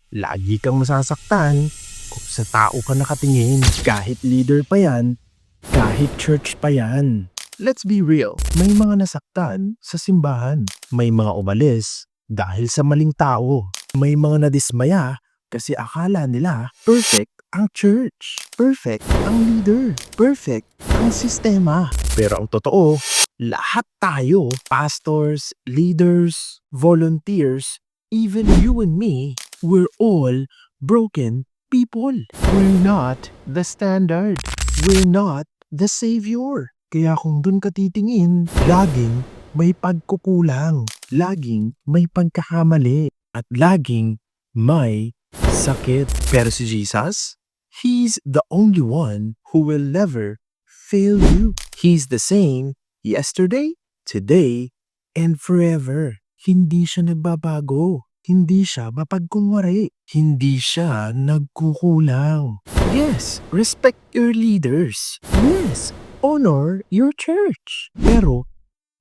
lagi kang masasaktan kung sa tao ka nakatingin. Kahit leader pa yan, kahit church pa yan. Let's be real, may mga nasaktan sa simbahan. May mga umalis dahil sa maling tao. May mga nadismaya kasi akala nila perfect ang church, perfect ang leader, perfect ang sistema. Pero ang totoo, lahat tayo, pastors, leaders, volunteers, even you and me, we're all broken people. We're not the standard. We're not the savior. Kaya kung dun ka titingin, laging may pagkukulang, laging may pagkakamali, at laging may sakit. Pero si Jesus, He's the only one who will never fail you. He's the same yesterday, today, and forever. Hindi siya nagbabago. Hindi siya mapagkunwari. Hindi siya nagkukulang. Yes, respect your leaders. Yes, honor your church. Pero,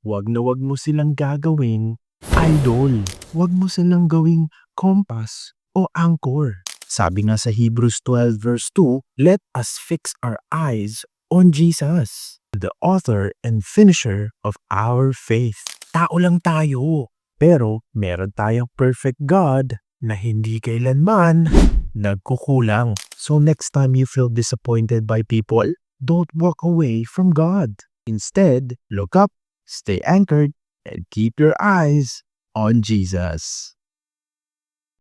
wag na wag mo silang gagawing idol. Wag mo silang gawing compass o anchor. Sabi nga sa Hebrews 12 verse 2, let us fix our eyes on Jesus, the author and finisher of our faith. Tao lang tayo, pero meron tayong perfect God na hindi kailanman nagkukulang. So next time you feel disappointed by people, don't walk away from God. Instead, look up, stay anchored, and keep your eyes on Jesus.